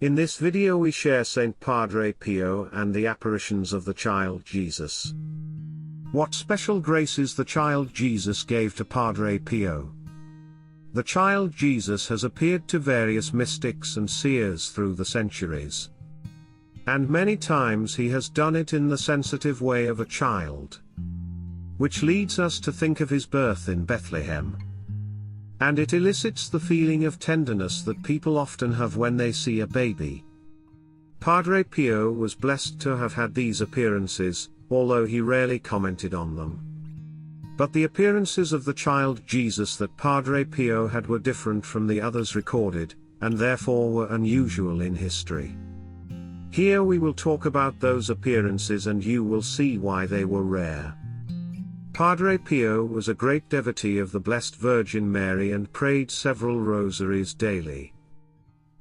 In this video we share Saint Padre Pio and the apparitions of the child Jesus. What special graces the child Jesus gave to Padre Pio. The child Jesus has appeared to various mystics and seers through the centuries. And many times he has done it in the sensitive way of a child. Which leads us to think of his birth in Bethlehem. And it elicits the feeling of tenderness that people often have when they see a baby. Padre Pio was blessed to have had these appearances, although he rarely commented on them. But the appearances of the child Jesus that Padre Pio had were different from the others recorded, and therefore were unusual in history. Here we will talk about those appearances and you will see why they were rare. Padre Pio was a great devotee of the Blessed Virgin Mary and prayed several rosaries daily.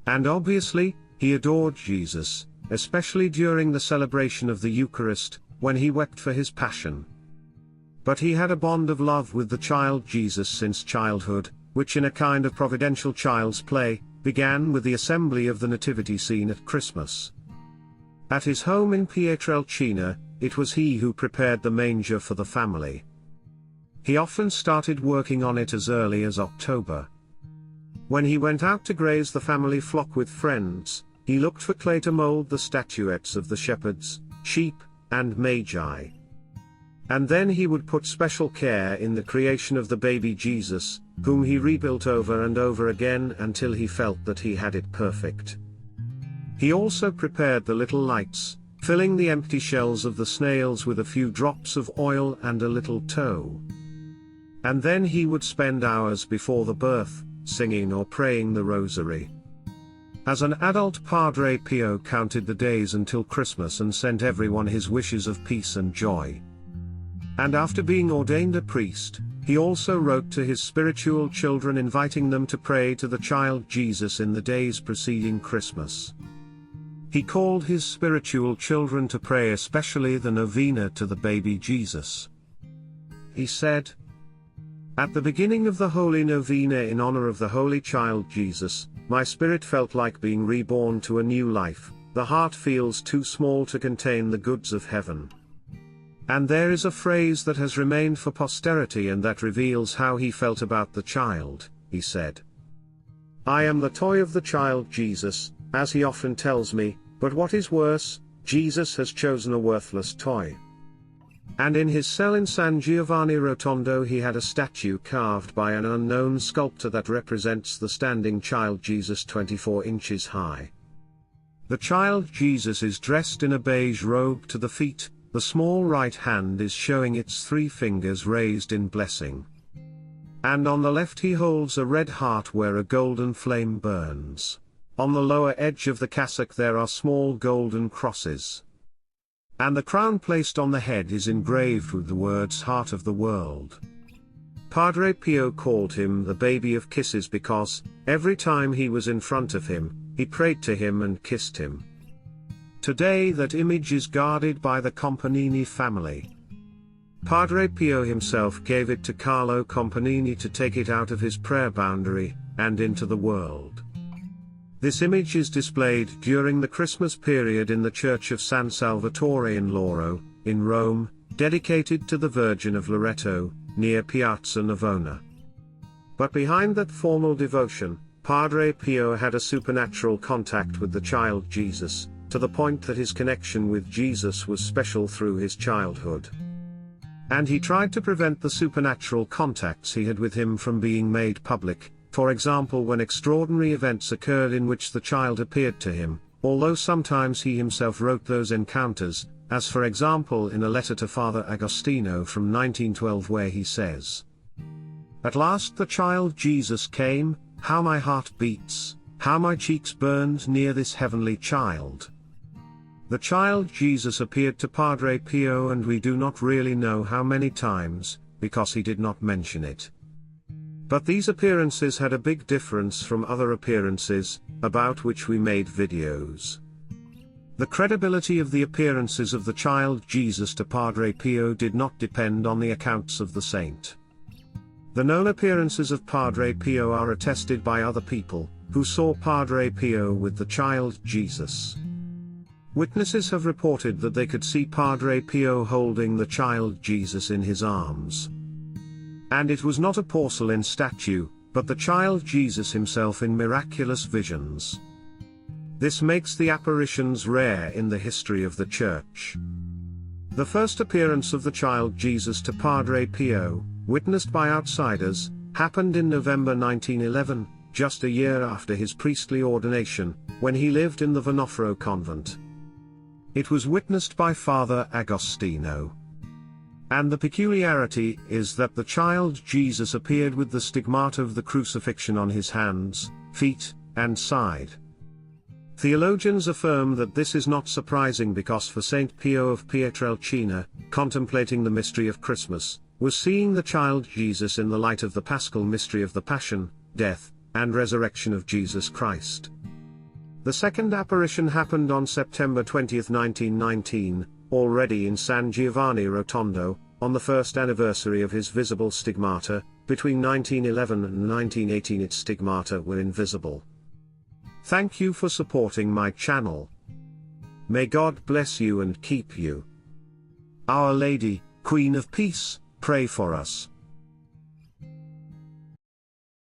And obviously, he adored Jesus, especially during the celebration of the Eucharist, when he wept for his passion. But he had a bond of love with the child Jesus since childhood, which in a kind of providential child's play, began with the assembly of the nativity scene at Christmas. At his home in Pietrelcina, it was he who prepared the manger for the family. He often started working on it as early as October. When he went out to graze the family flock with friends, he looked for clay to mold the statuettes of the shepherds, sheep, and magi. And then he would put special care in the creation of the baby Jesus, whom he rebuilt over and over again until he felt that he had it perfect. He also prepared the little lights, filling the empty shells of the snails with a few drops of oil and a little tow. And then he would spend hours before the birth, singing or praying the Rosary. As an adult, Padre Pio counted the days until Christmas and sent everyone his wishes of peace and joy. And after being ordained a priest, he also wrote to his spiritual children inviting them to pray to the child Jesus in the days preceding Christmas. He called his spiritual children to pray especially the novena to the baby Jesus. He said, "At the beginning of the Holy Novena in honor of the Holy Child Jesus, my spirit felt like being reborn to a new life. The heart feels too small to contain the goods of heaven." And there is a phrase that has remained for posterity and that reveals how he felt about the child. He said, "I am the toy of the child Jesus, as he often tells me, but what is worse, Jesus has chosen a worthless toy." And in his cell in San Giovanni Rotondo he had a statue carved by an unknown sculptor that represents the standing child Jesus 24 inches high. The child Jesus is dressed in a beige robe to the feet, the small right hand is showing its 3 fingers raised in blessing. And on the left he holds a red heart where a golden flame burns. On the lower edge of the cassock there are small golden crosses. And the crown placed on the head is engraved with the words Heart of the World. Padre Pio called him the baby of kisses because, every time he was in front of him, he prayed to him and kissed him. Today that image is guarded by the Companini family. Padre Pio himself gave it to Carlo Companini to take it out of his prayer boundary, and into the world. This image is displayed during the Christmas period in the Church of San Salvatore in Lauro, in Rome, dedicated to the Virgin of Loreto, near Piazza Navona. But behind that formal devotion, Padre Pio had a supernatural contact with the child Jesus, to the point that his connection with Jesus was special through his childhood. And he tried to prevent the supernatural contacts he had with him from being made public. For example, when extraordinary events occurred in which the child appeared to him, although sometimes he himself wrote those encounters, as for example in a letter to Father Agostino from 1912 where he says, "At last the child Jesus came, how my heart beats, how my cheeks burned near this heavenly child." The child Jesus appeared to Padre Pio and we do not really know how many times, because he did not mention it. But these appearances had a big difference from other appearances, about which we made videos. The credibility of the appearances of the child Jesus to Padre Pio did not depend on the accounts of the saint. The known appearances of Padre Pio are attested by other people, who saw Padre Pio with the child Jesus. Witnesses have reported that they could see Padre Pio holding the child Jesus in his arms. And it was not a porcelain statue, but the child Jesus himself in miraculous visions. This makes the apparitions rare in the history of the Church. The first appearance of the child Jesus to Padre Pio, witnessed by outsiders, happened in November 1911, just a year after his priestly ordination, when he lived in the Venofro convent. It was witnessed by Father Agostino. And the peculiarity is that the child Jesus appeared with the stigmata of the crucifixion on his hands, feet, and side. Theologians affirm that this is not surprising because for Saint Pio of Pietrelcina, contemplating the mystery of Christmas, was seeing the child Jesus in the light of the paschal mystery of the Passion, Death, and Resurrection of Jesus Christ. The second apparition happened on September 20, 1919, already in San Giovanni Rotondo, on the first anniversary of his visible stigmata. Between 1911 and 1918 its stigmata were invisible. Thank you for supporting my channel. May God bless you and keep you. Our Lady, Queen of Peace, pray for us.